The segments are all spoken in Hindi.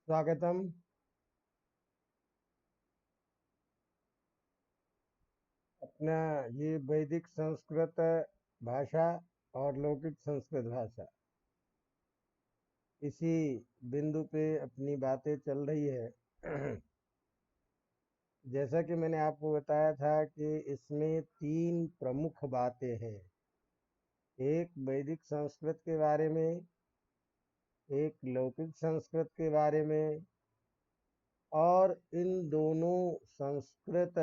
स्वागतम। अपना ये वैदिक संस्कृत भाषा और लौकिक संस्कृत भाषा, इसी बिंदु पे अपनी बातें चल रही है। जैसा कि मैंने आपको बताया था कि इसमें तीन प्रमुख बातें हैं। एक वैदिक संस्कृत के बारे में, एक लौकिक संस्कृत के बारे में, और इन दोनों संस्कृत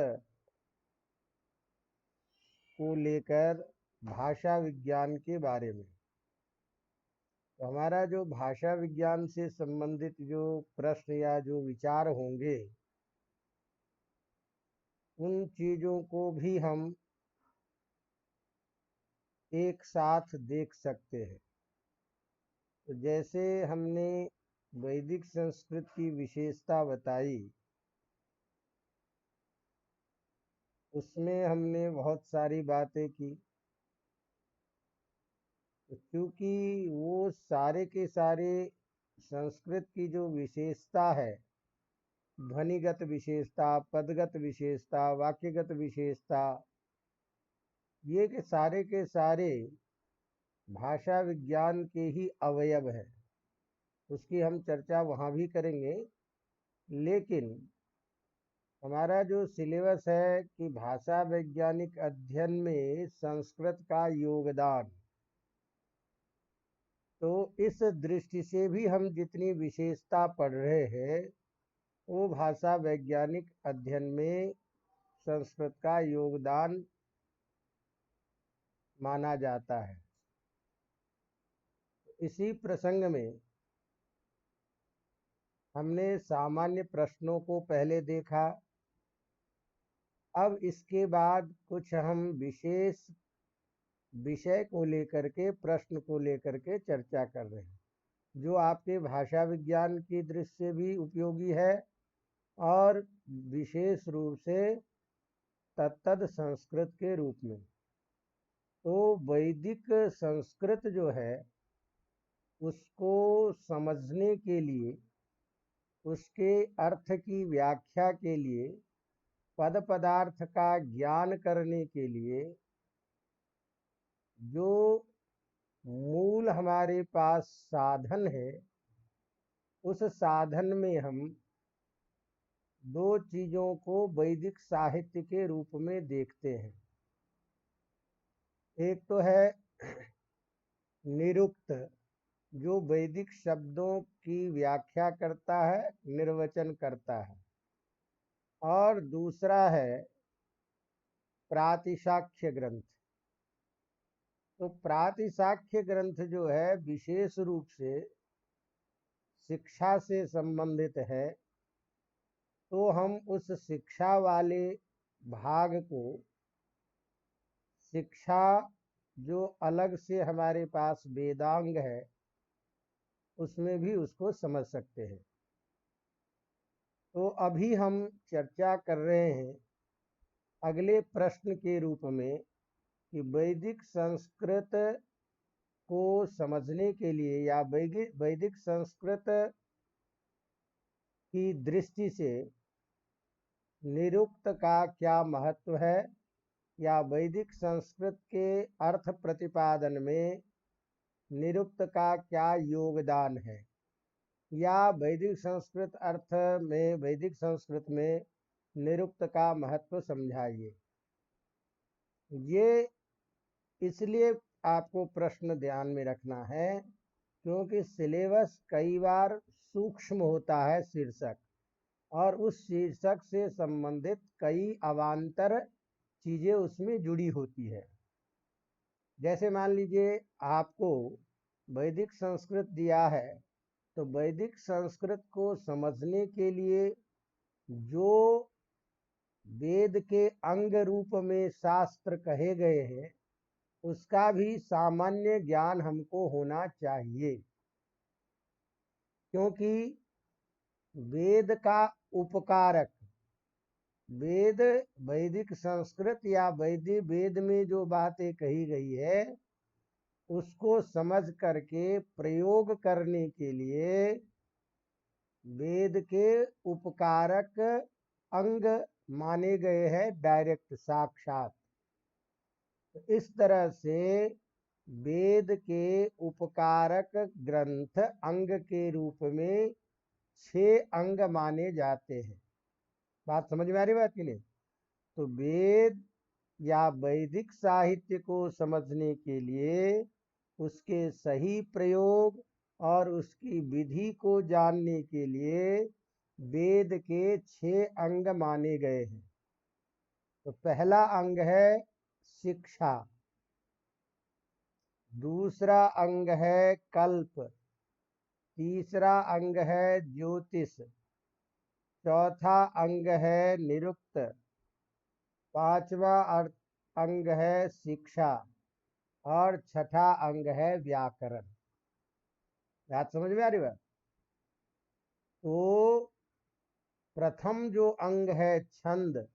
को लेकर भाषा विज्ञान के बारे में। तो हमारा जो भाषा विज्ञान से संबंधित जो प्रश्न या जो विचार होंगे, उन चीज़ों को भी हम एक साथ देख सकते हैं। तो जैसे हमने वैदिक संस्कृत की विशेषता बताई, उसमें हमने बहुत सारी बातें की। तो क्योंकि वो सारे के सारे संस्कृत की जो विशेषता है, ध्वनिगत विशेषता, पदगत विशेषता, वाक्यगत विशेषता, ये के सारे भाषा विज्ञान के ही अवयव है। उसकी हम चर्चा वहाँ भी करेंगे। लेकिन हमारा जो सिलेबस है कि भाषा वैज्ञानिक अध्ययन में संस्कृत का योगदान, तो इस दृष्टि से भी हम जितनी विशेषता पढ़ रहे हैं, वो भाषा वैज्ञानिक अध्ययन में संस्कृत का योगदान माना जाता है। इसी प्रसंग में हमने सामान्य प्रश्नों को पहले देखा। अब इसके बाद कुछ हम विशेष विषय को लेकर के, प्रश्न को लेकर के चर्चा कर रहे हैं, जो आपके भाषा विज्ञान की दृष्टि से भी उपयोगी है और विशेष रूप से तत्तद संस्कृत के रूप में। तो वैदिक संस्कृत जो है, उसको समझने के लिए, उसके अर्थ की व्याख्या के लिए, पद पदार्थ का ज्ञान करने के लिए जो मूल हमारे पास साधन है, उस साधन में हम दो चीज़ों को वैदिक साहित्य के रूप में देखते हैं। एक तो है निरुक्त, जो वैदिक शब्दों की व्याख्या करता है, निर्वचन करता है। और दूसरा है प्रातिशाख्य ग्रंथ। तो प्रातिशाख्य ग्रंथ जो है, विशेष रूप से शिक्षा से संबंधित है। तो हम उस शिक्षा वाले भाग को, शिक्षा जो अलग से हमारे पास वेदांग है, उसमें भी उसको समझ सकते हैं। तो अभी हम चर्चा कर रहे हैं अगले प्रश्न के रूप में कि वैदिक संस्कृत को समझने के लिए या वैदिक संस्कृत की दृष्टि से निरुक्त का क्या महत्व है, या वैदिक संस्कृत के अर्थ प्रतिपादन में निरुक्त का क्या योगदान है, या वैदिक संस्कृत अर्थ में, वैदिक संस्कृत में निरुक्त का महत्व समझाइए। ये इसलिए आपको प्रश्न ध्यान में रखना है क्योंकि सिलेबस कई बार सूक्ष्म होता है शीर्षक, और उस शीर्षक से संबंधित कई अवान्तर चीज़ें उसमें जुड़ी होती है। जैसे मान लीजिए आपको वैदिक संस्कृत दिया है, तो वैदिक संस्कृत को समझने के लिए जो वेद के अंग रूप में शास्त्र कहे गए हैं, उसका भी सामान्य ज्ञान हमको होना चाहिए। क्योंकि वेद का उपकारक, वेद, वैदिक संस्कृत या वेद में जो बातें कही गई है, उसको समझ करके प्रयोग करने के लिए वेद के उपकारक अंग माने गए हैं, डायरेक्ट साक्षात। तो इस तरह से वेद के उपकारक ग्रंथ अंग के रूप में 6 अंग माने जाते हैं। बात समझ में आ रही बात की नहीं? तो वेद या वैदिक साहित्य को समझने के लिए उसके सही प्रयोग और उसकी विधि को जानने के लिए वेद के 6 अंग माने गए हैं। तो पहला अंग है शिक्षा, दूसरा अंग है कल्प, तीसरा अंग है ज्योतिष, चौथा अंग है निरुक्त, पांचवा अंग है शिक्षा और छठा अंग है व्याकरण। बात समझ में आ रही बात? तो प्रथम जो अंग है छंद,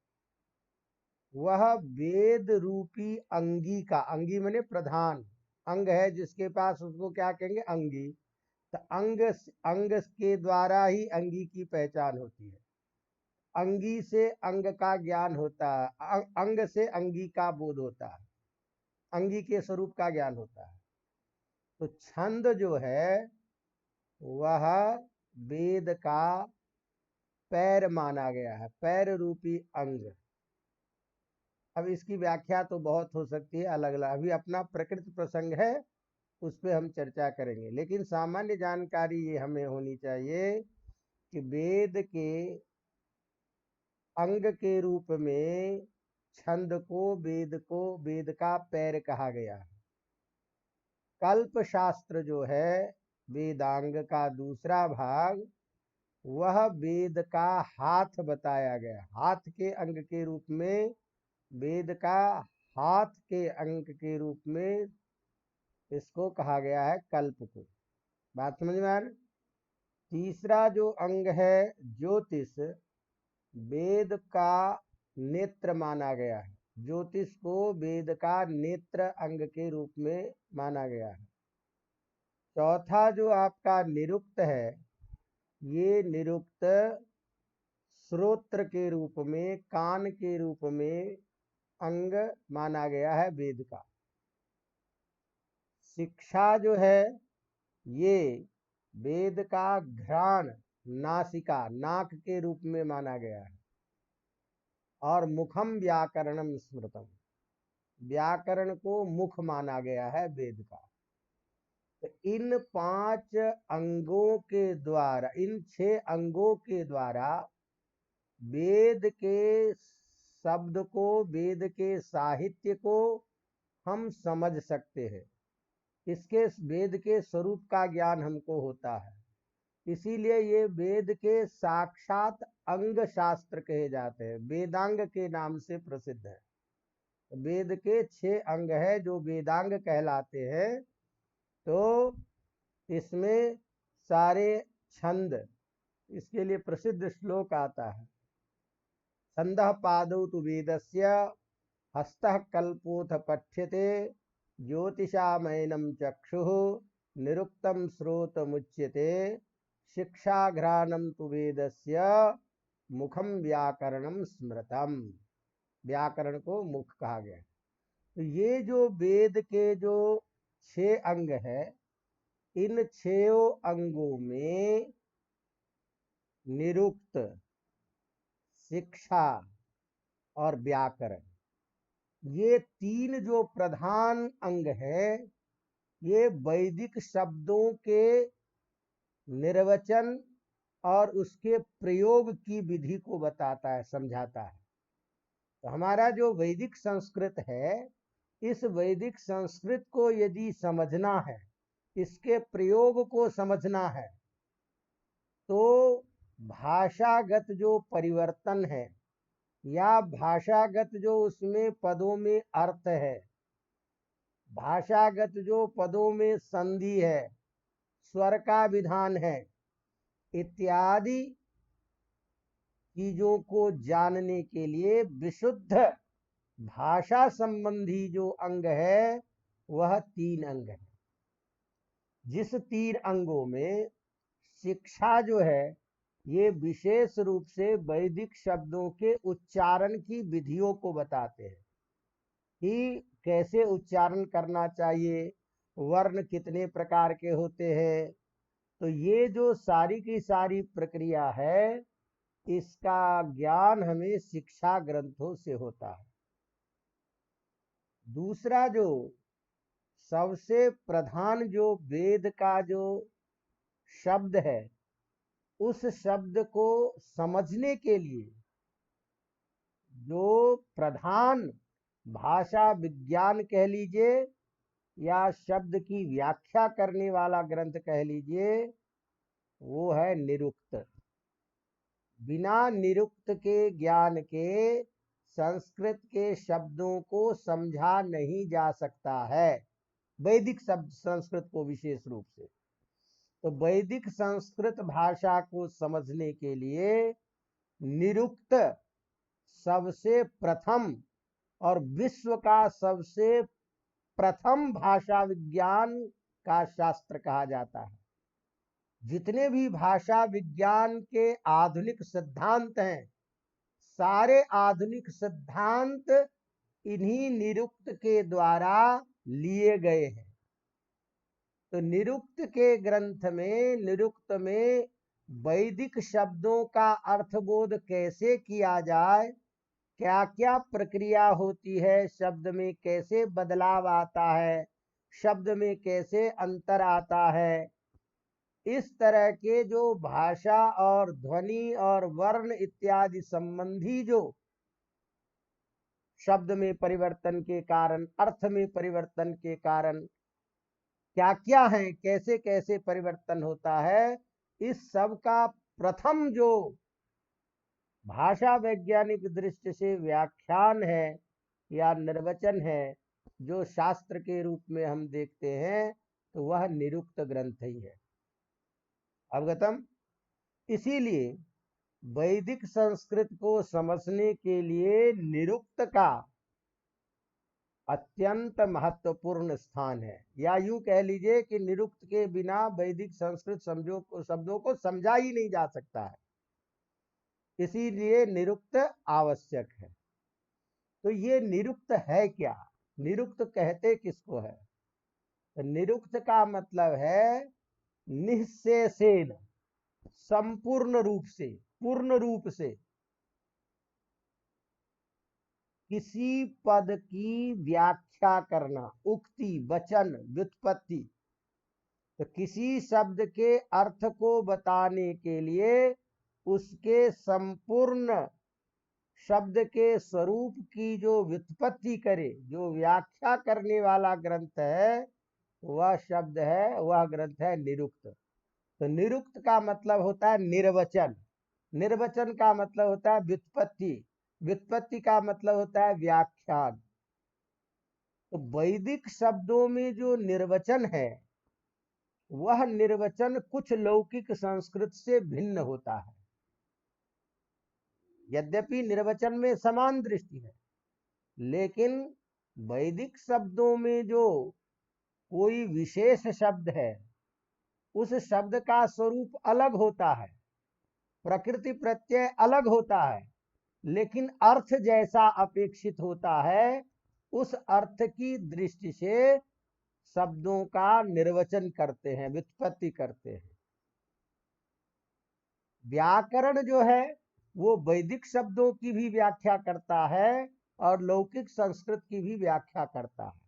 वह वेद रूपी अंगी का, अंगी माने प्रधान अंग है जिसके पास, उसको क्या कहेंगे? अंगी। तो अंग के द्वारा ही अंगी की पहचान होती है। अंगी से अंग का ज्ञान होता है, अंग से अंगी का बोध होता है, अंगी के स्वरूप का ज्ञान होता है। तो छंद जो है वह वेद का पैर माना गया है, पैर रूपी अंग। अब इसकी व्याख्या तो बहुत हो सकती है, अलग अलग, अभी अपना प्रकृत प्रसंग है, उस पर हम चर्चा करेंगे। लेकिन सामान्य जानकारी ये हमें होनी चाहिए कि वेद के अंग के रूप में छंद को, वेद का पैर कहा गया है। कल्प शास्त्र जो है वेदांग का दूसरा भाग, वह वेद का हाथ बताया गया। हाथ के अंग के रूप में, वेद का हाथ के अंग के रूप में इसको कहा गया है, कल्प को। बात समझ में आ रही? तीसरा जो अंग है ज्योतिष, वेद का नेत्र माना गया है। ज्योतिष को वेद का नेत्र अंग के रूप में माना गया है। चौथा जो आपका निरुक्त है, ये निरुक्त श्रोत्र के रूप में, कान के रूप में अंग माना गया है वेद का। शिक्षा जो है ये वेद का घ्राण, नासिका, नाक के रूप में माना गया है। और मुखम व्याकरणम स्मृतम, व्याकरण को मुख माना गया है वेद का। तो इन 5 अंगों के द्वारा, इन 6 अंगों के द्वारा वेद के शब्द को, वेद के साहित्य को हम समझ सकते हैं। इसके वेद के स्वरूप का ज्ञान हमको होता है। इसीलिए ये वेद के साक्षात अंग शास्त्र कहे जाते हैं, वेदांग के नाम से प्रसिद्ध है। वेद के 6 अंग है जो वेदांग कहलाते हैं। तो इसमें सारे छंद, इसके लिए प्रसिद्ध श्लोक आता है, छंदः पादौ तु वेदस्य हस्तः कल्पोऽथ पठ्यते ज्योतिषामैनं चक्षुः निरुक्तं श्रोतमुच्यते शिक्षाघ्राणं तु वेदस्य मुखम व्याकरणम स्मृतम। व्याकरण को मुख कहा गया। तो ये जो वेद के जो 6 अंग है, इन 6 अंगों में निरुक्त, शिक्षा और व्याकरण, ये 3 जो प्रधान अंग है, ये वैदिक शब्दों के निर्वचन और उसके प्रयोग की विधि को बताता है, समझाता है। तो हमारा जो वैदिक संस्कृत है, इस वैदिक संस्कृत को यदि समझना है, इसके प्रयोग को समझना है, तो भाषागत जो परिवर्तन है या भाषागत जो उसमें पदों में अर्थ है, भाषागत जो पदों में संधि है, स्वर का विधान है, इत्यादि चीजों को जानने के लिए विशुद्ध भाषा संबंधी जो अंग है, वह 3 अंग है। जिस 3 अंगों में शिक्षा जो है ये विशेष रूप से वैदिक शब्दों के उच्चारण की विधियों को बताते हैं कि कैसे उच्चारण करना चाहिए, वर्ण कितने प्रकार के होते हैं। तो ये जो सारी की सारी प्रक्रिया है, इसका ज्ञान हमें शिक्षा ग्रंथों से होता है। दूसरा जो सबसे प्रधान जो वेद का जो शब्द है, उस शब्द को समझने के लिए जो प्रधान भाषा विज्ञान कह लीजिए या शब्द की व्याख्या करने वाला ग्रंथ कह लीजिए, वो है निरुक्त। बिना निरुक्त के ज्ञान के संस्कृत के शब्दों को समझा नहीं जा सकता है, वैदिक शब्द संस्कृत को विशेष रूप से। तो वैदिक संस्कृत भाषा को समझने के लिए निरुक्त सबसे प्रथम और विश्व का सबसे प्रथम भाषा विज्ञान का शास्त्र कहा जाता है। जितने भी भाषा विज्ञान के आधुनिक सिद्धांत हैं, सारे आधुनिक सिद्धांत इन्हीं निरुक्त के द्वारा लिए गए हैं। तो निरुक्त के ग्रंथ में, निरुक्त में वैदिक शब्दों का अर्थबोध कैसे किया जाए, क्या क्या प्रक्रिया होती है, शब्द में कैसे बदलाव आता है, शब्द में कैसे अंतर आता है, इस तरह के जो भाषा और ध्वनि और वर्ण इत्यादि संबंधी जो शब्द में परिवर्तन के कारण, अर्थ में परिवर्तन के कारण क्या क्या है, कैसे कैसे परिवर्तन होता है, इस सब का प्रथम जो भाषा वैज्ञानिक दृष्टि से व्याख्यान है या निर्वचन है, जो शास्त्र के रूप में हम देखते हैं, तो वह निरुक्त ग्रंथ ही है। अवगतम। इसीलिए वैदिक संस्कृत को समझने के लिए निरुक्त का अत्यंत महत्वपूर्ण स्थान है, या यूं कह लीजिए कि निरुक्त के बिना वैदिक संस्कृत शब्दों को समझा ही नहीं जा सकता है, इसीलिए निरुक्त आवश्यक है। तो ये निरुक्त है क्या, निरुक्त कहते किसको है? तो निरुक्त का मतलब है निःशेषेण, संपूर्ण रूप से, पूर्ण रूप से किसी पद की व्याख्या करना, उक्ति, वचन, व्युत्पत्ति। तो किसी शब्द के अर्थ को बताने के लिए उसके संपूर्ण शब्द के स्वरूप की जो व्युत्पत्ति करे, जो व्याख्या करने वाला ग्रंथ है, वह शब्द है, वह ग्रंथ है निरुक्त। तो निरुक्त का मतलब होता है निर्वचन, निर्वचन का मतलब होता है व्युत्पत्ति, व्युत्पत्ति का मतलब होता है व्याख्यान। तो वैदिक शब्दों में जो निर्वचन है, वह निर्वचन कुछ लौकिक संस्कृत से भिन्न होता है। यद्यपि निर्वचन में समान दृष्टि है, लेकिन वैदिक शब्दों में जो कोई विशेष शब्द है, उस शब्द का स्वरूप अलग होता है, प्रकृति प्रत्यय अलग होता है, लेकिन अर्थ जैसा अपेक्षित होता है, उस अर्थ की दृष्टि से शब्दों का निर्वचन करते हैं, व्युत्पत्ति करते हैं। व्याकरण जो है वो वैदिक शब्दों की भी व्याख्या करता है और लौकिक संस्कृत की भी व्याख्या करता है।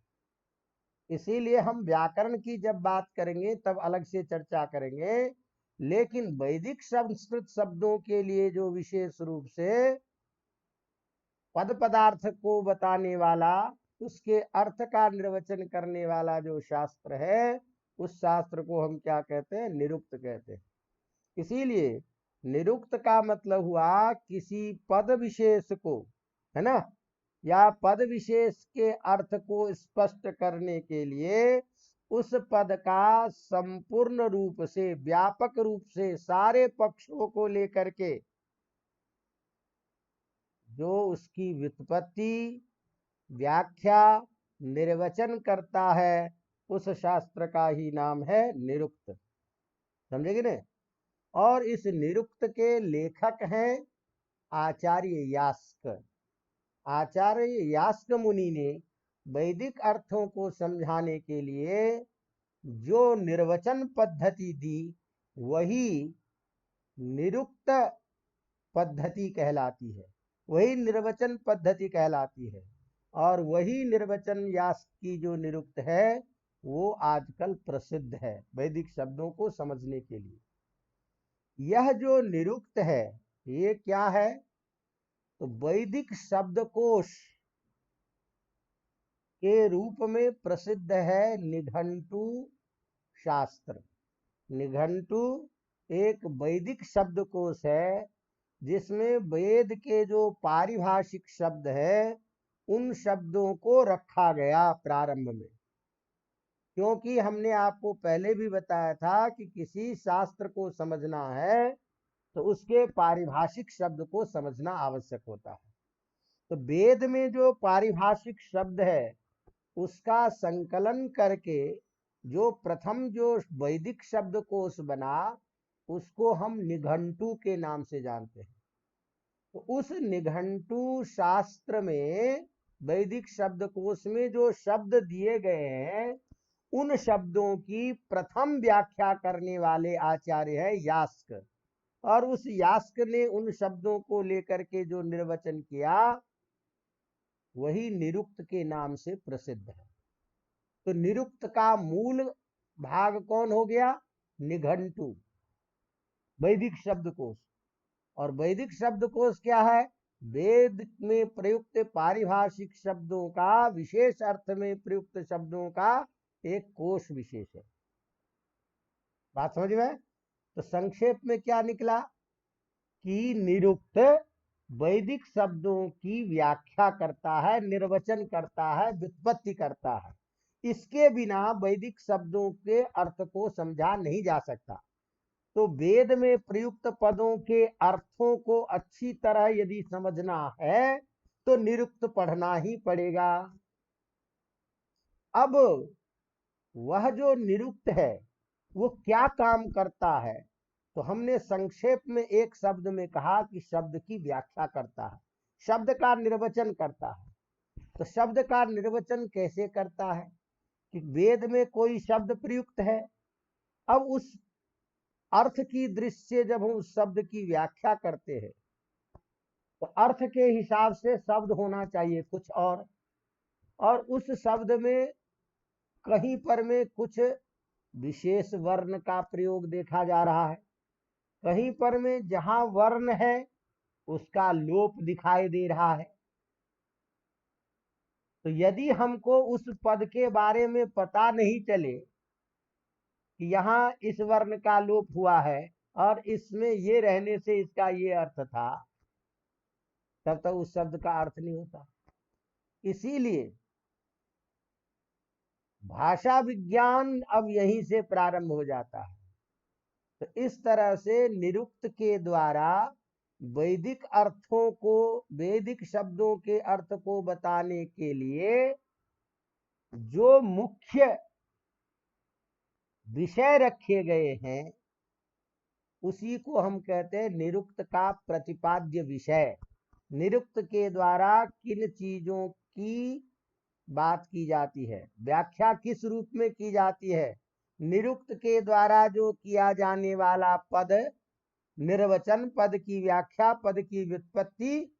इसीलिए हम व्याकरण की जब बात करेंगे तब अलग से चर्चा करेंगे, लेकिन वैदिक संस्कृत शब्दों के लिए जो विशेष रूप से पद पदार्थ को बताने वाला, उसके अर्थ का निर्वचन करने वाला जो शास्त्र है, उस शास्त्र को हम क्या कहते हैं? निरुक्त कहते हैं। इसीलिए निरुक्त का मतलब हुआ किसी पद विशेष को, है ना, या पद विशेष के अर्थ को स्पष्ट करने के लिए उस पद का संपूर्ण रूप से, व्यापक रूप से, सारे पक्षों को लेकर के जो उसकी व्युत्पत्ति, व्याख्या, निर्वचन करता है, उस शास्त्र का ही नाम है निरुक्त। समझे कि नहीं? और इस निरुक्त के लेखक हैं आचार्य यास्क। आचार्य यास्क मुनि ने वैदिक अर्थों को समझाने के लिए जो निर्वचन पद्धति दी वही निरुक्त पद्धति कहलाती है, वही निर्वचन पद्धति कहलाती है। और वही निर्वचन यास्क की जो निरुक्त है वो आजकल प्रसिद्ध है वैदिक शब्दों को समझने के लिए। यह जो निरुक्त है ये क्या है? तो वैदिक शब्दकोश के रूप में प्रसिद्ध है निघंटु शास्त्र। निघंटु एक वैदिक शब्दकोश है जिसमें वेद के जो पारिभाषिक शब्द है उन शब्दों को रखा गया प्रारंभ में। क्योंकि हमने आपको पहले भी बताया था कि किसी शास्त्र को समझना है तो उसके पारिभाषिक शब्द को समझना आवश्यक होता है। तो वेद में जो पारिभाषिक शब्द है उसका संकलन करके जो प्रथम जो वैदिक शब्दकोश बना उसको हम निघंटु के नाम से जानते हैं। तो उस निघंटु शास्त्र में वैदिक शब्दकोश में जो शब्द दिए गए हैं उन शब्दों की प्रथम व्याख्या करने वाले आचार्य है यास्क। और उस यास्क ने उन शब्दों को लेकर के जो निर्वचन किया वही निरुक्त के नाम से प्रसिद्ध है। तो निरुक्त का मूल भाग कौन हो गया? निघंटु, वैदिक शब्दकोश। और वैदिक शब्दकोश क्या है? वेद में प्रयुक्त पारिभाषिक शब्दों का, विशेष अर्थ में प्रयुक्त शब्दों का एक कोश विशेष है। बात समझ में? तो संक्षेप में क्या निकला कि निरुक्त वैदिक शब्दों की व्याख्या करता है, निर्वचन करता है, व्युत्पत्ति करता है। इसके बिना वैदिक शब्दों के अर्थ को समझा नहीं जा सकता। तो वेद में प्रयुक्त पदों के अर्थों को अच्छी तरह यदि समझना है तो निरुक्त पढ़ना ही पड़ेगा। अब वह जो निरुक्त है वो क्या काम करता है? तो हमने संक्षेप में एक शब्द में कहा कि शब्द की व्याख्या करता है, शब्द का निर्वचन करता है। तो शब्द का निर्वचन कैसे करता है? कि वेद में कोई शब्द प्रयुक्त है, अब उस अर्थ की दृष्टि से जब हम उस शब्द की व्याख्या करते हैं तो अर्थ के हिसाब से शब्द होना चाहिए कुछ और उस शब्द में कहीं पर में कुछ विशेष वर्ण का प्रयोग देखा जा रहा है, कहीं पर में जहां वर्ण है उसका लोप दिखाई दे रहा है। तो यदि हमको उस पद के बारे में पता नहीं चले कि यहाँ इस वर्ण का लोप हुआ है और इसमें ये रहने से इसका ये अर्थ था, तब तक उस शब्द का अर्थ नहीं होता। इसीलिए भाषा विज्ञान अब यहीं से प्रारंभ हो जाता है। तो इस तरह से निरुक्त के द्वारा वैदिक अर्थों को, वैदिक शब्दों के अर्थ को बताने के लिए जो मुख्य विषय रखे गए हैं उसी को हम कहते हैं निरुक्त का प्रतिपाद्य विषय। निरुक्त के द्वारा किन चीजों की बात की जाती है, व्याख्या किस रूप में की जाती है, निरुक्त के द्वारा जो किया जाने वाला पद निर्वचन, पद की व्याख्या, पद की व्युत्पत्ति,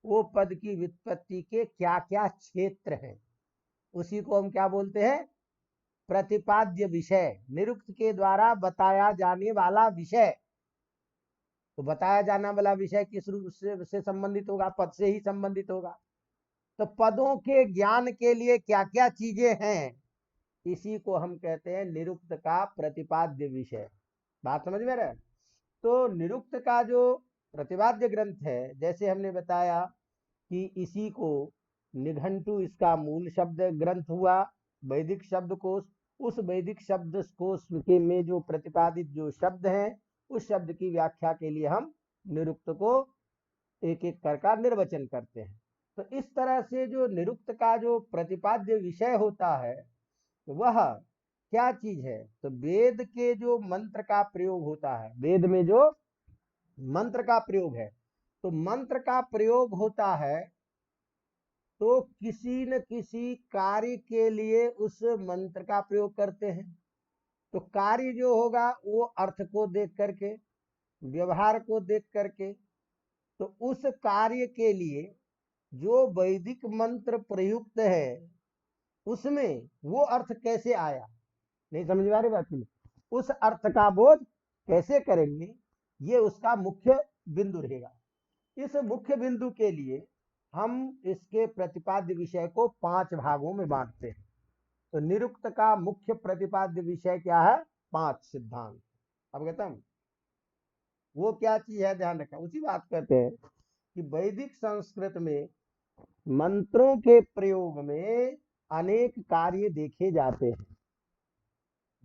वो पद की व्युत्पत्ति के क्या क्या क्षेत्र हैं उसी को हम क्या बोलते हैं? प्रतिपाद्य विषय। निरुक्त के द्वारा बताया जाने वाला विषय। तो बताया जाने वाला विषय किस रूप से संबंधित होगा? पद से ही संबंधित होगा। तो पदों के ज्ञान के लिए क्या क्या चीजें हैं इसी को हम कहते हैं निरुक्त का प्रतिपाद्य विषय। बात समझ में रहे? तो निरुक्त का जो प्रतिपाद्य ग्रंथ है, जैसे हमने बताया कि इसी को निघंटु इसका मूल शब्द ग्रंथ हुआ, वैदिक शब्दकोश। उस वैदिक शब्दकोश के में जो प्रतिपादित जो शब्द हैं उस शब्द की व्याख्या के लिए हम निरुक्त को एक एक करके निर्वचन करते हैं। तो इस तरह से जो निरुक्त का जो प्रतिपाद्य विषय होता है वह क्या चीज है? तो वेद के जो मंत्र का प्रयोग होता है, वेद में जो मंत्र का प्रयोग है, तो मंत्र का प्रयोग होता है तो किसी न किसी कार्य के लिए उस मंत्र का प्रयोग करते हैं। तो कार्य जो होगा वो अर्थ को देख करके, व्यवहार को देख करके, तो उस कार्य के लिए जो वैदिक मंत्र प्रयुक्त है उसमें वो अर्थ कैसे आया, नहीं समझ में आ रही बात नहीं, उस अर्थ का बोध कैसे करेंगे, ये उसका मुख्य बिंदु रहेगा। इस मुख्य बिंदु के लिए हम इसके प्रतिपाद्य विषय को 5 भागों में बांटते हैं। तो निरुक्त का मुख्य प्रतिपाद्य विषय क्या है? 5 सिद्धांत। अब कहता हूं वो क्या चीज है, ध्यान रखना। उसी बात कहते हैं कि वैदिक संस्कृत में मंत्रों के प्रयोग में अनेक कार्य देखे जाते हैं,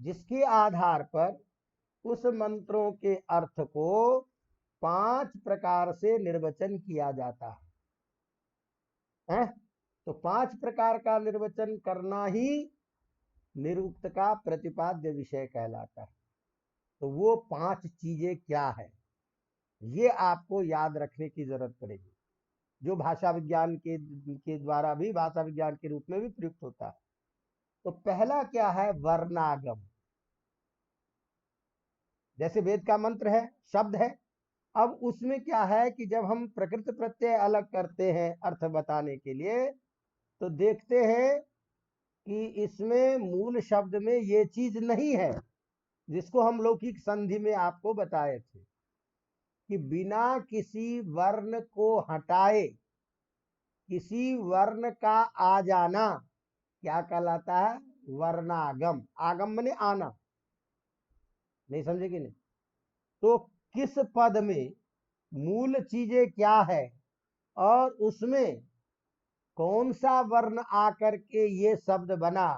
जिसके आधार पर उस मंत्रों के अर्थ को 5 प्रकार से निर्वचन किया जाता है। तो 5 प्रकार का निर्वचन करना ही निरुक्त का प्रतिपाद्य विषय कहलाता है। तो वो 5 चीजें क्या है, ये आपको याद रखने की जरूरत पड़ेगी, जो भाषा विज्ञान के द्वारा भी भाषा विज्ञान के रूप में भी प्रयुक्त होता है। तो पहला क्या है? वर्णागम। जैसे वेद का मंत्र है, शब्द है, अब उसमें क्या है कि जब हम प्रकृत प्रत्यय अलग करते हैं अर्थ बताने के लिए, तो देखते हैं कि इसमें मूल शब्द में ये चीज नहीं है, जिसको हम लौकिक संधि में आपको बताए थे कि बिना किसी वर्ण को हटाए किसी वर्ण का आ जाना क्या कहलाता है? वर्णागम। आगम माने आना, नहीं समझे कि नहीं? तो किस पद में मूल चीजें क्या है और उसमें कौन सा वर्ण आकर के ये शब्द बना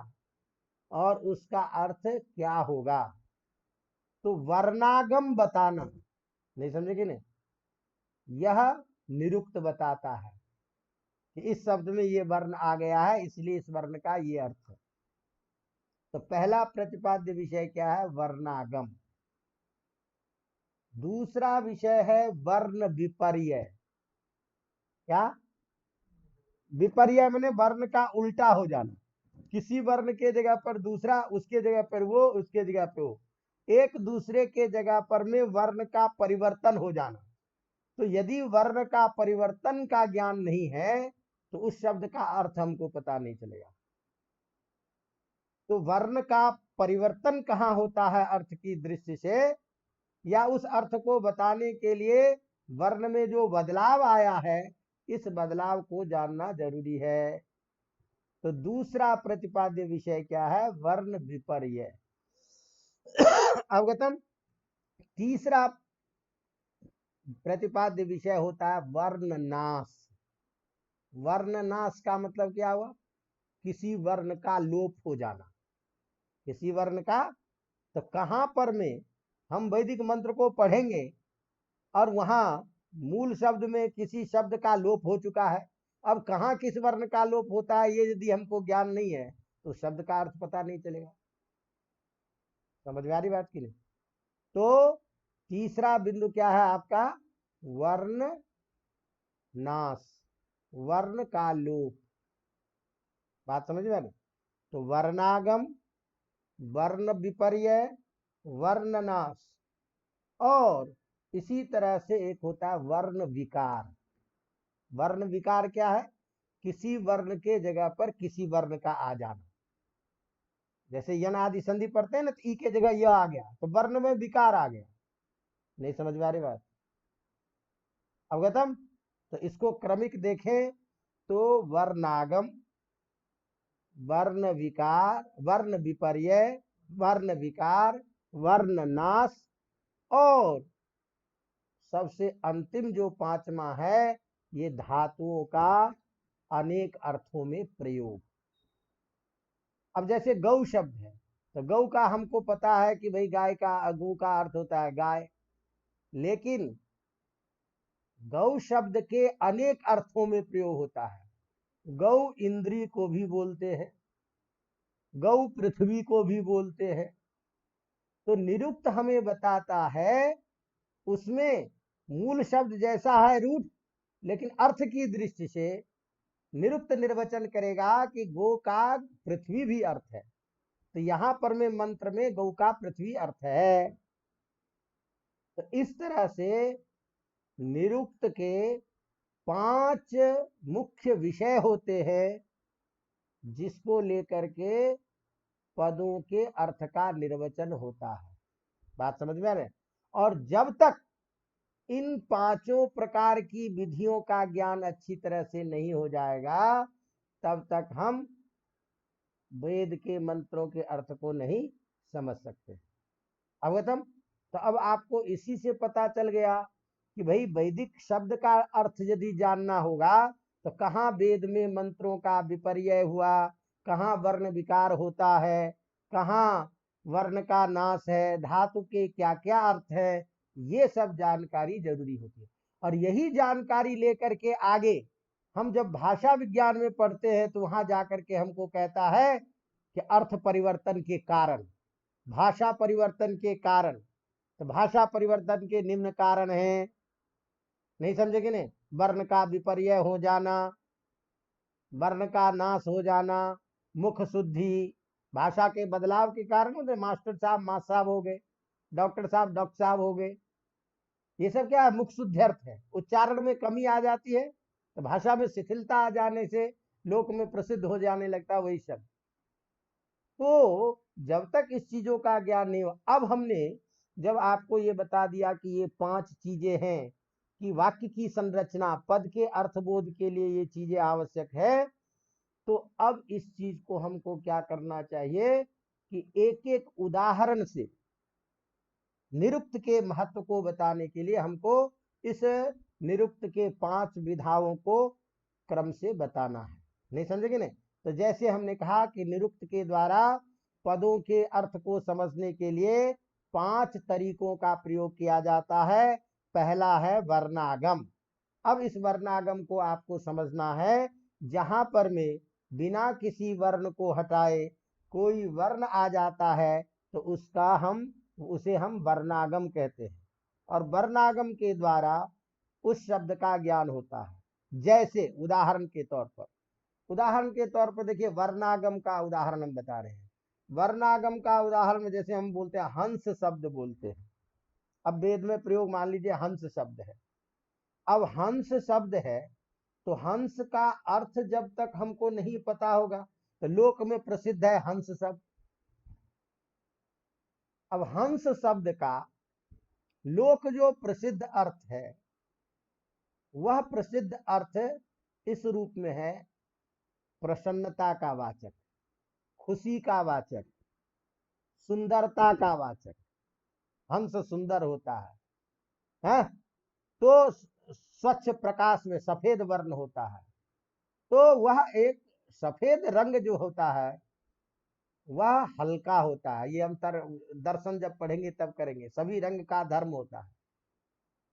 और उसका अर्थ क्या होगा, तो वर्णागम बताना, नहीं समझे कि नहीं? यह निरुक्त बताता है कि इस शब्द में ये वर्ण आ गया है, इसलिए इस वर्ण का ये अर्थ है। तो पहला प्रतिपाद्य विषय क्या है? वर्णागम। दूसरा विषय है वर्ण विपर्य। क्या? विपर्य माने वर्ण का उल्टा हो जाना, किसी वर्ण के जगह पर दूसरा, उसके जगह पर वो, उसके जगह पे वो, एक दूसरे के जगह पर में वर्ण का परिवर्तन हो जाना। तो यदि वर्ण का परिवर्तन का ज्ञान नहीं है तो उस शब्द का अर्थ हमको पता नहीं चलेगा। तो वर्ण का परिवर्तन कहाँ होता है अर्थ की दृष्टि से, या उस अर्थ को बताने के लिए वर्ण में जो बदलाव आया है, इस बदलाव को जानना जरूरी है। तो दूसरा प्रतिपाद्य विषय क्या है? वर्ण विपर्य। अवगतम। तीसरा प्रतिपाद्य विषय होता है वर्ण नाश। वर्ण नाश का मतलब क्या हुआ? किसी वर्ण का लोप हो जाना, किसी वर्ण का। तो कहां पर में हम वैदिक मंत्र को पढ़ेंगे और वहां मूल शब्द में किसी शब्द का लोप हो चुका है, अब कहां किस वर्ण का लोप होता है ये यदि हमको ज्ञान नहीं है तो शब्द का अर्थ पता नहीं चलेगा। समझ में आ रही बात की नहीं? तो तीसरा बिंदु क्या है आपका? वर्ण नाश, वर्ण का लोप। बात समझ में आ रही? तो वर्णागम, वर्ण विपर्य, वर्ण नाश, और इसी तरह से एक होता है वर्ण विकार। वर्ण विकार क्या है? किसी वर्ण के जगह पर किसी वर्ण का आ जाना। जैसे यन आदि संधि पढ़ते हैं ना, तो ई के जगह यह आ गया तो वर्ण में विकार आ गया। नहीं समझ में आ रही बात? अवगतम। तो इसको क्रमिक देखें तो वर्णागम, वर्ण विकार, वर्ण विपर्य, वर्ण विकार, वर्ण नाश, और सबसे अंतिम जो 5वां है ये धातुओं का अनेक अर्थों में प्रयोग। अब जैसे गौ शब्द है, तो गौ का हमको पता है कि भाई गाय का, गौ का अर्थ होता है गाय, लेकिन गौ शब्द के अनेक अर्थों में प्रयोग होता है। गौ इंद्री को भी बोलते हैं, गौ पृथ्वी को भी बोलते हैं। तो निरुक्त हमें बताता है, उसमें मूल शब्द जैसा है रूट, लेकिन अर्थ की दृष्टि से निरुक्त निर्वचन करेगा कि गो का पृथ्वी भी अर्थ है। तो यहां पर में मंत्र में गौ का पृथ्वी अर्थ है। तो इस तरह से निरुक्त के 5 मुख्य विषय होते हैं, जिसको लेकर के पदों के अर्थ का निर्वचन होता है। बात समझ में आ रही है? और जब तक इन 5 प्रकार की विधियों का ज्ञान अच्छी तरह से नहीं हो जाएगा, तब तक हम वेद के मंत्रों के अर्थ को नहीं समझ सकते। अवगतम? तो अब आपको इसी से पता चल गया कि भाई वैदिक शब्द का अर्थ यदि जानना होगा तो कहाँ वेद में मंत्रों का विपर्यय हुआ, कहाँ वर्ण विकार होता है, कहाँ वर्ण का नाश है, धातु के क्या क्या अर्थ है, ये सब जानकारी जरूरी होती है। और यही जानकारी लेकर के आगे हम जब भाषा विज्ञान में पढ़ते हैं तो वहां जाकर के हमको कहता है कि अर्थ परिवर्तन के कारण, भाषा परिवर्तन के कारण। तो भाषा परिवर्तन के निम्न कारण हैं, नहीं समझे कि नहीं? वर्ण का विपर्यय हो जाना, वर्ण का नाश हो जाना, मुख शुद्धि, भाषा के बदलाव के कारण होते। मास्टर साहब मास्टर साहब हो गए, डॉक्टर साहब हो गए, ये सब क्या है? मुख शुद्धि अर्थ है। उच्चारण में कमी आ जाती है तो भाषा में शिथिलता आ जाने से लोक में प्रसिद्ध हो जाने लगता है वही शब्द। तो जब तक इस चीजों का ज्ञान नहीं हो, अब हमने जब आपको ये बता दिया कि ये 5 चीजें हैं कि वाक्य की संरचना, पद के अर्थबोध के लिए ये चीजें आवश्यक है, तो अब इस चीज को हमको क्या करना चाहिए कि एक एक उदाहरण से निरुक्त के महत्व को बताने के लिए हमको इस निरुक्त के 5 विधाओं को क्रम से बताना है। नहीं समझेंगे? नहीं तो जैसे हमने कहा कि निरुक्त के द्वारा पदों के अर्थ को समझने के लिए 5 तरीकों का प्रयोग किया जाता है। पहला है वर्णागम। अब इस वर्णागम को आपको समझना है, जहां पर में बिना किसी वर्ण को हटाए कोई वर्ण आ जाता है तो उसे हम वर्णागम कहते हैं। और वर्णागम के द्वारा उस शब्द का ज्ञान होता है। जैसे उदाहरण के तौर पर देखिए, वर्णागम का उदाहरण हम बता रहे हैं। वर्णागम का उदाहरण में जैसे हम बोलते हैं हंस शब्द बोलते हैं। अब वेद में प्रयोग मान लीजिए हंस शब्द है। अब हंस शब्द है तो हंस का अर्थ जब तक हमको नहीं पता होगा, तो लोक में प्रसिद्ध है हंस शब्द। अब हंस शब्द का लोक जो प्रसिद्ध अर्थ है, वह प्रसिद्ध अर्थ इस रूप में है, प्रसन्नता का वाचक, खुशी का वाचक, सुंदरता का वाचक। हंस सुंदर होता है? तो स्वच्छ प्रकाश में सफेद वर्ण होता है। तो वह एक सफेद रंग जो होता है वह हल्का होता है। ये हम दर्शन जब पढ़ेंगे तब करेंगे, सभी रंग का धर्म होता है।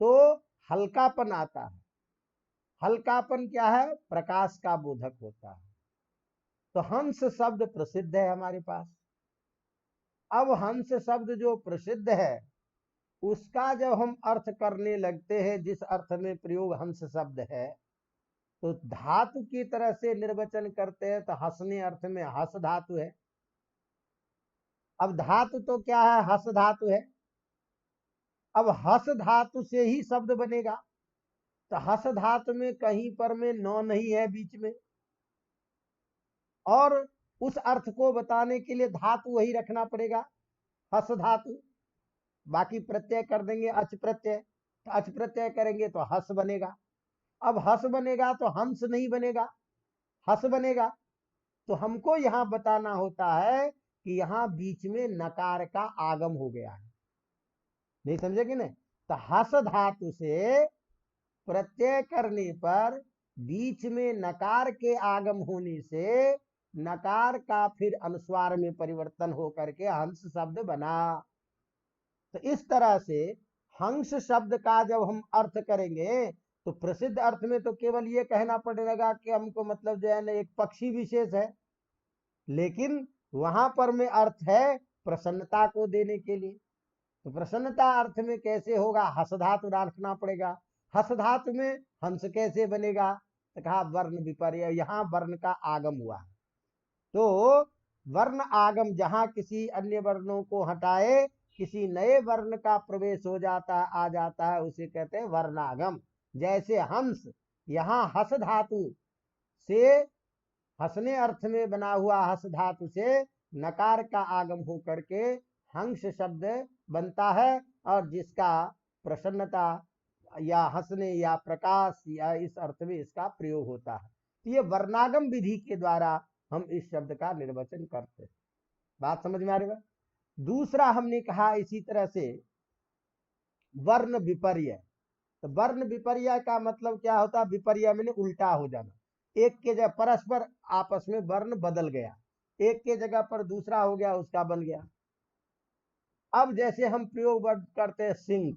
तो हल्कापन आता है। हल्कापन क्या है? प्रकाश का बोधक होता है। तो हंस शब्द प्रसिद्ध है हमारे पास। अब हंस शब्द जो प्रसिद्ध है उसका जब हम अर्थ करने लगते हैं, जिस अर्थ में प्रयोग हंस शब्द है, तो धातु की तरह से निर्वचन करते हैं। तो हंसने अर्थ में हस धातु है। अब धातु तो क्या है? हस धातु है। अब हस धातु से ही शब्द बनेगा। तो हस धातु में कहीं पर में नौ नहीं है बीच में, और उस अर्थ को बताने के लिए धातु वही रखना पड़ेगा, हस धातु। बाकी प्रत्यय कर देंगे अच प्रत्यय, तो अच प्रत्यय करेंगे तो हस बनेगा। अब हस बनेगा तो हंस नहीं बनेगा, हस बनेगा। तो हमको यहां बताना होता है कि यहां बीच में नकार का आगम हो गया है। नहीं समझे कि नहीं? तो हस धातु से प्रत्यय करने पर बीच में नकार के आगम होने से नकार का फिर अनुस्वार में परिवर्तन होकर के हंस शब्द बना। तो इस तरह से हंस शब्द का जब हम अर्थ करेंगे तो प्रसिद्ध अर्थ में तो केवल ये कहना पड़ेगा कि हमको मतलब जो है ना एक पक्षी विशेष है, लेकिन वहां पर में अर्थ है प्रसन्नता को देने के लिए। तो प्रसन्नता अर्थ में कैसे होगा, हस धातु रखना पड़ेगा। हस धातु में हंस कैसे बनेगा, तो कहा वर्ण विपर्य, यहाँ वर्ण का आगम हुआ। तो वर्ण आगम जहां किसी अन्य वर्णों को हटाए किसी नए वर्ण का प्रवेश हो जाता है, आ जाता है, उसे कहते हैं वर्णागम। जैसे हंस, यहाँ हस धातु से, हंसने अर्थ में बना हुआ हस धातु से नकार का आगम हो करके हंस शब्द बनता है, और जिसका प्रसन्नता या हंसने या प्रकाश या इस अर्थ में इसका प्रयोग होता है। तो ये वर्णागम विधि के द्वारा हम इस शब्द का निर्वचन करते हैं। बात समझ में आ रही है। दूसरा हमने कहा इसी तरह से वर्ण विपर्य। तो वर्ण विपर्य का मतलब क्या होता है, विपर्य में उल्टा हो जाना। एक के जगह परस्पर आपस में वर्ण बदल गया, एक के जगह पर दूसरा हो गया, उसका बन गया। अब जैसे हम प्रयोग करते हैं सिंह,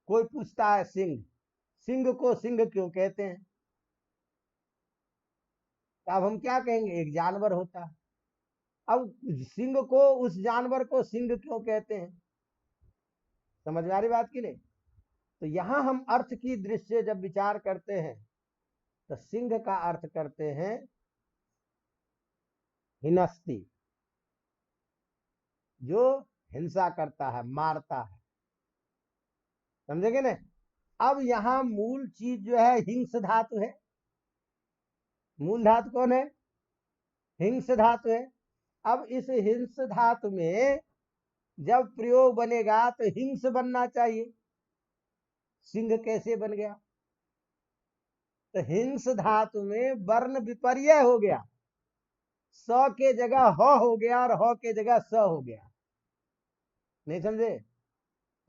कोई पूछता है सिंह, सिंह को सिंह क्यों कहते हैं, अब हम क्या कहेंगे, एक जानवर होता है। अब सिंह को, उस जानवर को सिंह क्यों कहते हैं, समझ में आ रही बात की नहीं। तो यहां हम अर्थ की दृष्टि से जब विचार करते हैं तो सिंह का अर्थ करते हैं हिनस्ती, जो हिंसा करता है, मारता है, समझेंगे ना। अब यहां मूल चीज जो है हिंस धातु है, मूल धातु कौन है, हिंस धातु है। अब इस हिंस धातु में जब प्रयोग बनेगा तो हिंस बनना चाहिए, सिंह कैसे बन गया, तो हिंस धातु में वर्ण विपर्य हो गया, स के जगह ह हो गया और ह के जगह स हो गया, नहीं समझे।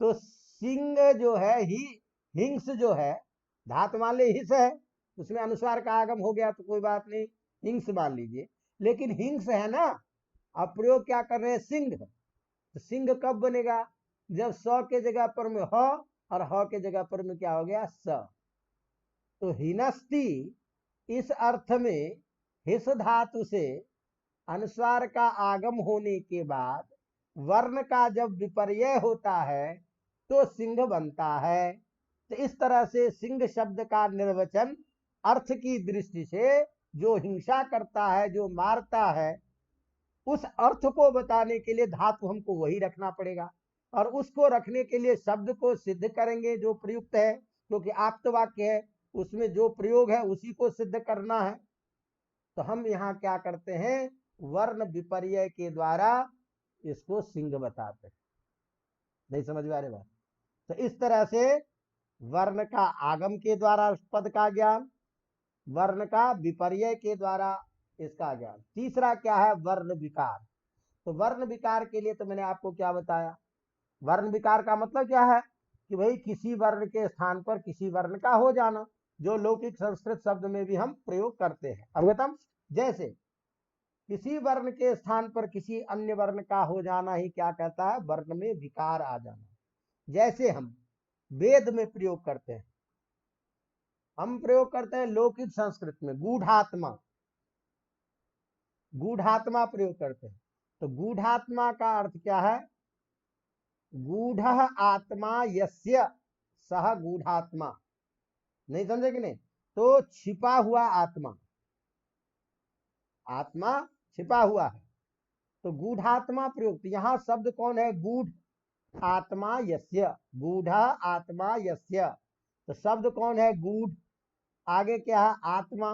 तो सिंह जो है ही, हिंस जो है धातु मान ली हिस है, उसमें अनुस्वार का आगम हो गया तो कोई बात नहीं, हिंस मान लीजिए। लेकिन हिंस है ना, अब प्रयोग क्या कर रहे हैं, सिंह। तो सिंह कब बनेगा, जब स के जगह पर में ह और ह के जगह पर में क्या हो गया, स। तो हिनस्ती इस अर्थ में हिस धातु से अनुस्वार का आगम होने के बाद वर्ण का जब विपर्य होता है तो सिंह बनता है। तो इस तरह से सिंह शब्द का निर्वचन अर्थ की दृष्टि से जो हिंसा करता है, जो मारता है, उस अर्थ को बताने के लिए धातु हमको वही रखना पड़ेगा, और उसको रखने के लिए शब्द को सिद्ध करेंगे जो प्रयुक्त है, क्योंकि आप्त वाक्य है, उसमें जो प्रयोग है उसी को सिद्ध करना है। तो हम यहाँ क्या करते हैं, वर्ण विपर्य के द्वारा इसको सिंह बताते हैं। नहीं समझ में आ रही बात। तो इस तरह से वर्ण का आगम के द्वारा पद का ज्ञान, वर्ण का विपर्य के द्वारा इसका ज्ञान। तीसरा क्या है, वर्ण विकार। तो वर्ण विकार के लिए तो मैंने आपको क्या बताया, वर्ण विकार का मतलब क्या है कि भाई किसी वर्ण के स्थान पर किसी वर्ण का हो जाना, जो लौकिक संस्कृत शब्द में भी हम प्रयोग करते हैं, अवगतम। जैसे किसी वर्ण के स्थान पर किसी अन्य वर्ण का हो जाना ही क्या कहता है, वर्ण में विकार आ जाना। जैसे हम वेद में प्रयोग करते हैं, हम प्रयोग करते हैं लौकिक संस्कृत में गूढ़ात्मा, गूढ़ात्मा प्रयोग करते हैं। तो गूढ़ात्मा का अर्थ क्या है, गूढ़ आत्मा यस्य सह गूढ़ात्मा, नहीं समझे कि नहीं। तो छिपा हुआ आत्मा, आत्मा छिपा हुआ है, तो गूढ़ात्मा प्रयुक्त। यहां शब्द कौन है, गूढ़ आत्मा यस्य, गूढ़ आत्मा यस्य। तो शब्द कौन है, गूढ़, आगे क्या है, आत्मा।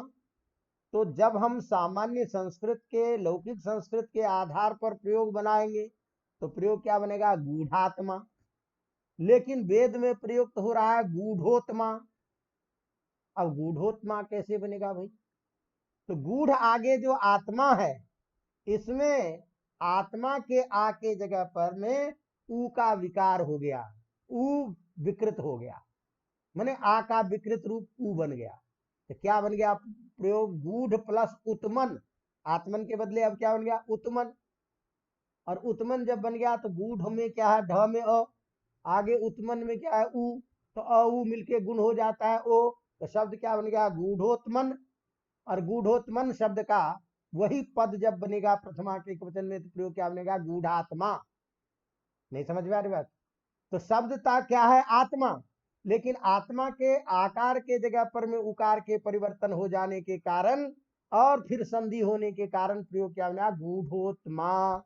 तो जब हम सामान्य संस्कृत के, लौकिक संस्कृत के आधार पर प्रयोग बनाएंगे तो प्रयोग क्या बनेगा, गूढ़ात्मा। लेकिन वेद में प्रयुक्त हो रहा है गूढ़ोत्मा। अब गूढ़ोत्मा कैसे बनेगा भाई, तो गूढ़ आगे जो आत्मा है, इसमें आत्मा के आ के जगह पर में ऊ का विकार हो गया, ऊ विकृत हो गया, माने आ का विकृत रूप ऊ बन गया। तो क्या बन गया प्रयोग, गूढ़ प्लस उत्मन, आत्मन के बदले अब क्या बन गया, उत्मन। और उत्मन जब बन गया तो गूढ़ में क्या है, ढ में अ, आगे उत्मन में क्या है, ऊ, तो अ ऊ मिलके गुण हो जाता है ओ। तो शब्द क्या बन गया, गूढ़ोत्मन। और गूढ़ोत्मन शब्द का वही पद जब बनेगा प्रथमा के एकवचन में तो प्रयोग क्या बनेगा, गूढ़ात्मा। नहीं समझ में आ रही बात? तो शब्दता क्या है, आत्मा, लेकिन आत्मा के आकार के जगह पर में उकार के परिवर्तन हो जाने के कारण और फिर संधि होने के कारण प्रयोग क्या बना, गूढ़ोत्मा।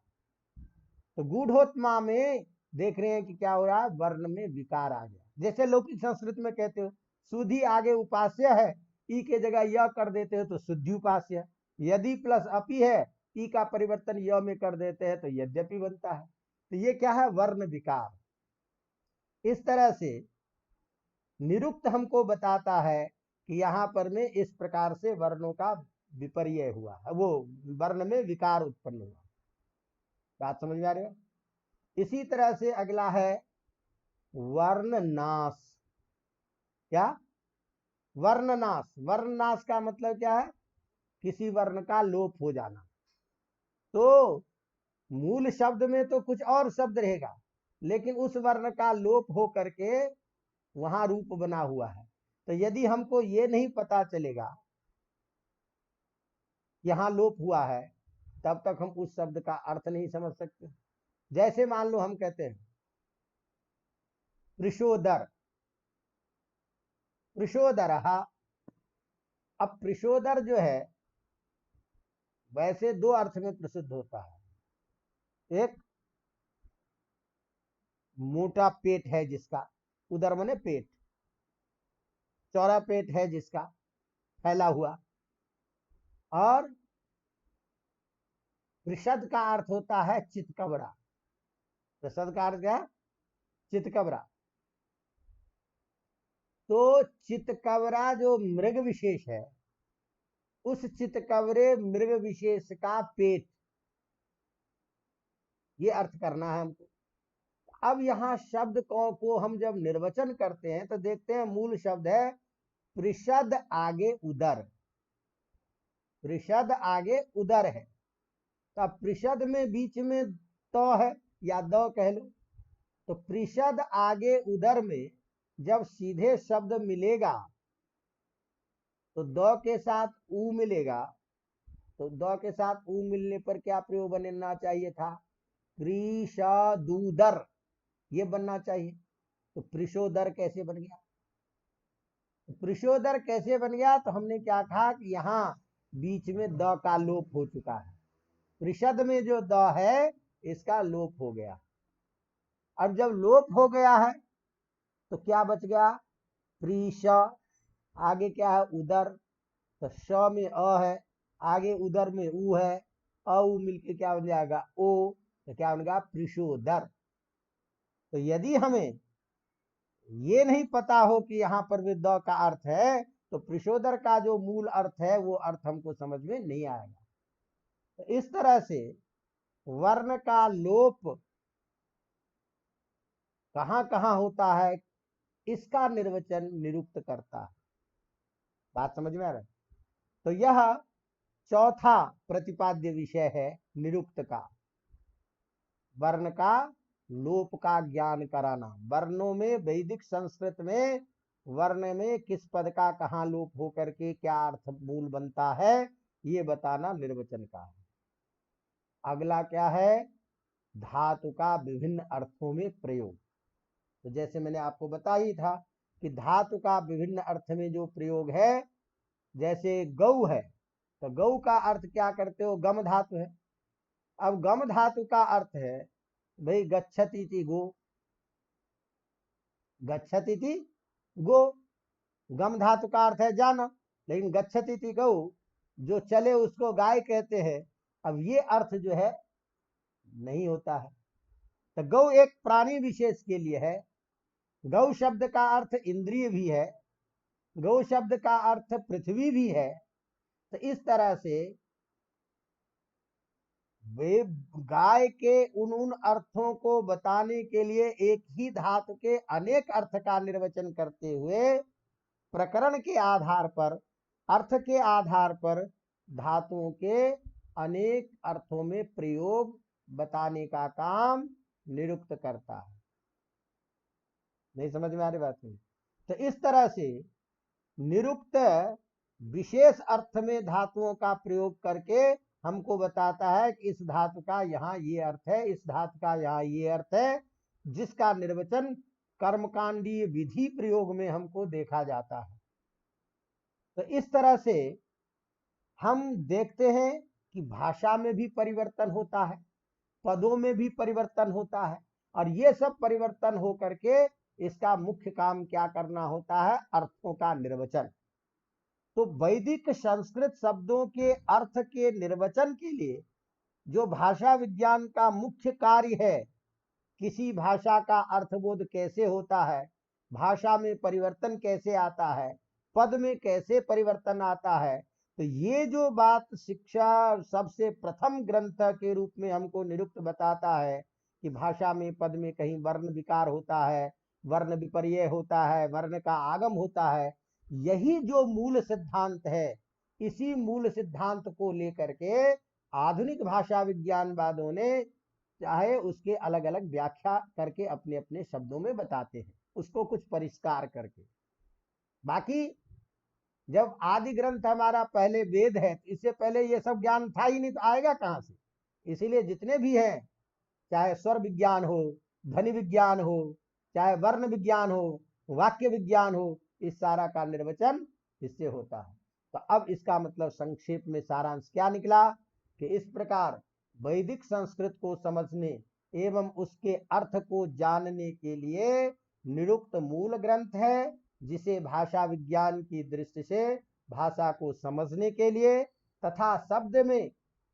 तो गूढ़ोत्मा में देख रहे हैं कि क्या हो रहा है, वर्ण में विकार आ गया। जैसे लौकिक संस्कृत में कहते हो सुधि आगे उपास्य है, ई के जगह य कर देते हो तो शुद्धि उपास्य। यदि प्लस अपि है, ई का परिवर्तन य में कर देते हैं तो यद्यपि बनता है। तो ये क्या है, वर्ण विकार। इस तरह से निरुक्त हमको बताता है कि यहां पर में इस प्रकार से वर्णों का विपर्य हुआ है, वो वर्ण में विकार उत्पन्न हुआ। बात समझ में आ रही है? इसी तरह से अगला है वर्णनाश। क्या, वर्णनाश। वर्णनाश का मतलब क्या है, किसी वर्ण का लोप हो जाना। तो मूल शब्द में तो कुछ और शब्द रहेगा, लेकिन उस वर्ण का लोप हो करके वहां रूप बना हुआ है। तो यदि हमको ये नहीं पता चलेगा यहां लोप हुआ है, तब तक हम उस शब्द का अर्थ नहीं समझ सकते। जैसे मान लो हम कहते हैं पृषोदर, पृषोदर। अब पृषोदर जो है वैसे दो अर्थ में प्रसिद्ध होता है। एक मोटा पेट है जिसका, उदर माने पेट, चौड़ा पेट है जिसका, फैला हुआ। और पृषद का अर्थ होता है चितकबरा। पृषद का अर्थ क्या है, चितकबरा। तो चितकबरा जो मृग विशेष है, उस चितकबरे मृग विशेष का पेट, ये अर्थ करना है हमको। अब यहां शब्द को हम जब निर्वचन करते हैं तो देखते हैं मूल शब्द है पृषद आगे उदर। पृषद आगे उदर है, तो पृषद में बीच में तो है या द कह लो। तो पृषद आगे उदर में जब सीधे शब्द मिलेगा तो द के साथ ऊ मिलेगा। तो द के साथ ऊ मिलने पर क्या प्रयोग बनना चाहिए था, पृषदूदर, ये बनना चाहिए। तो पृषोदर कैसे बन गया? तो पृषोदर कैसे बन गया, तो हमने क्या कहा कि यहां बीच में द का लोप हो चुका है। पृषद में जो द है इसका लोप हो गया। अब जब लोप हो गया है तो क्या बच गया, प्रीश, आगे क्या है उदर, तो श में अ है, आगे उदर में उ है, अ उ मिलके क्या बन जाएगा ओ, तो क्या बनेगा पृषोदर। तो यदि हमें ये नहीं पता हो कि यहां पर भी द का अर्थ है, तो पृषोदर का जो मूल अर्थ है वो अर्थ हमको समझ में नहीं आएगा। तो इस तरह से वर्ण का लोप कहां कहां होता है, इसका निर्वचन निरुक्त करता है। बात समझ में आ रहा है? तो यह चौथा प्रतिपाद्य विषय है निरुक्त का, वर्ण का लोप का ज्ञान कराना। वर्णों में, वैदिक संस्कृत में वर्ण में किस पद का कहां लोप होकर के क्या अर्थ मूल बनता है, ये बताना निर्वचन का है। अगला क्या है, धातु का विभिन्न अर्थों में प्रयोग। तो जैसे मैंने आपको बता ही था कि धातु का विभिन्न अर्थ में जो प्रयोग है, जैसे गौ है तो गौ का अर्थ क्या करते हो, गम धातु है। अब गम धातु का अर्थ है भाई गच्छति थी गो, गच्छति थी गो, गम धातु का अर्थ है जाना, लेकिन गच्छति थी गौ, जो चले उसको गाय कहते हैं। अब ये अर्थ जो है नहीं होता है। तो गौ एक प्राणी विशेष के लिए है। गौ शब्द का अर्थ इंद्रिय भी है, गौ शब्द का अर्थ पृथ्वी भी है। तो इस तरह से वे गाय के उन उन अर्थों को बताने के लिए एक ही धातु के अनेक अर्थ का निर्वचन करते हुए प्रकरण के आधार पर, अर्थ के आधार पर धातुओं के अनेक अर्थों में प्रयोग बताने का काम निरुक्त करता है। नहीं समझ में आ रही बात? नहीं। तो इस तरह से निरुक्त विशेष अर्थ में धातुओं का प्रयोग करके हमको बताता है कि इस धातु का यहाँ ये अर्थ है, इस धातु का यहाँ ये अर्थ है, जिसका निर्वचन कर्मकांडीय विधि प्रयोग में हमको देखा जाता है। तो इस तरह से हम देखते हैं कि भाषा में भी परिवर्तन होता है, पदों में भी परिवर्तन होता है, और ये सब परिवर्तन हो करके इसका मुख्य काम क्या करना होता है, अर्थों का निर्वचन। तो वैदिक संस्कृत शब्दों के अर्थ के निर्वचन के लिए जो भाषा विज्ञान का मुख्य कार्य है, किसी भाषा का अर्थबोध कैसे होता है, भाषा में परिवर्तन कैसे आता है, पद में कैसे परिवर्तन आता है, तो ये जो बात शिक्षा सबसे प्रथम ग्रंथ के रूप में हमको निरुक्त बताता है कि भाषा में पद में कहीं वर्ण विकार होता है, वर्ण विपर्यय होता है, वर्ण का आगम होता है, यही जो मूल सिद्धांत है, इसी मूल सिद्धांत को लेकर के आधुनिक भाषा विज्ञानवादों ने चाहे उसके अलग अलग व्याख्या करके अपने अपने शब्दों में बताते हैं, उसको कुछ परिष्कार करके। बाकी जब आदि ग्रंथ हमारा पहले वेद है, तो इससे पहले ये सब ज्ञान था ही नहीं, तो आएगा कहां से। इसीलिए जितने भी हैं, चाहे स्वर विज्ञान हो, ध्वनि विज्ञान हो, चाहे वर्ण विज्ञान हो, वाक्य विज्ञान हो, इस सारा का निर्वचन इससे होता है। तो अब इसका मतलब संक्षेप में सारांश क्या निकला कि इस प्रकार वैदिक संस्कृत को समझने एवं उसके अर्थ को जानने के लिए निरुक्त मूल ग्रंथ है, जिसे भाषा विज्ञान की दृष्टि से भाषा को समझने के लिए तथा शब्द में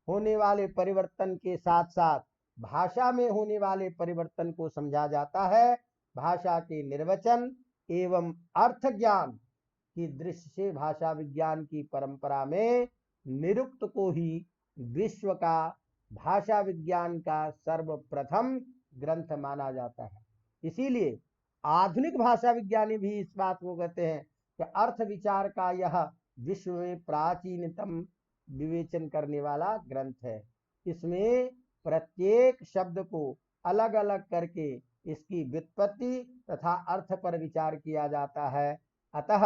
होने वाले परिवर्तन के साथ साथ भाषा में होने वाले परिवर्तन को समझा जाता है। भाषा के निर्वचन एवं अर्थ ज्ञान की दृष्टि से भाषा विज्ञान की परंपरा में निरुक्त को ही विश्व का भाषा विज्ञान का सर्वप्रथम ग्रंथ माना जाता है। इसीलिए आधुनिक भाषा विज्ञानी भी इस बात को कहते हैं कि अर्थ विचार का यह विश्व में प्राचीनतम विवेचन करने वाला ग्रंथ है। इसमें प्रत्येक शब्द को अलग अलग करके इसकी व्युत्पत्ति तथा अर्थ पर विचार किया जाता है। अतः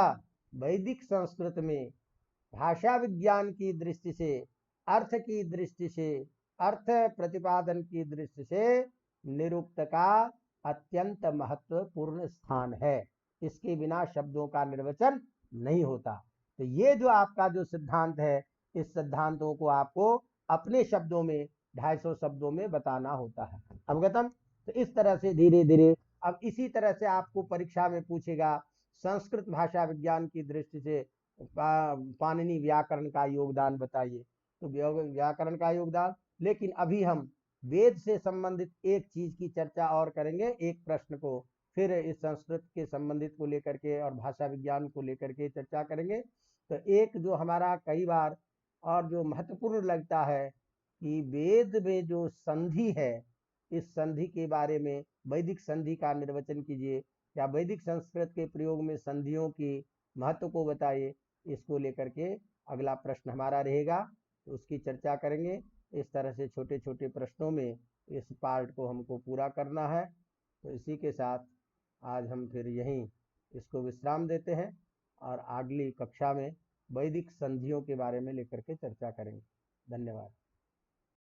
वैदिक संस्कृत में भाषा विज्ञान की दृष्टि से, अर्थ की दृष्टि से, अर्थ प्रतिपादन की दृष्टि से निरुक्त का अत्यंत महत्वपूर्ण स्थान है। इसके बिना शब्दों का निर्वचन नहीं होता। तो ये जो आपका जो सिद्धांत है, इस सिद्धांतों को आपको अपने शब्दों में 250 शब्दों में बताना होता है। अवगतम। तो इस तरह से धीरे धीरे अब इसी तरह से आपको परीक्षा में पूछेगा संस्कृत भाषा विज्ञान की दृष्टि से पाणिनि व्याकरण का योगदान बताइए, तो व्याकरण का योगदान। लेकिन अभी हम वेद से संबंधित एक चीज की चर्चा और करेंगे, एक प्रश्न को फिर इस संस्कृत के संबंधित को लेकर के और भाषा विज्ञान को लेकर के चर्चा करेंगे। तो एक जो हमारा कई बार और जो महत्वपूर्ण लगता है कि वेद में जो संधि है, इस संधि के बारे में वैदिक संधि का निर्वचन कीजिए, या वैदिक संस्कृत के प्रयोग में संधियों की महत्व को बताइए। इसको लेकर के अगला प्रश्न हमारा रहेगा, तो उसकी चर्चा करेंगे। इस तरह से छोटे छोटे प्रश्नों में इस पार्ट को हमको पूरा करना है। तो इसी के साथ आज हम फिर यहीं इसको विश्राम देते हैं और अगली कक्षा में वैदिक संधियों के बारे में लेकर के चर्चा करेंगे। धन्यवाद।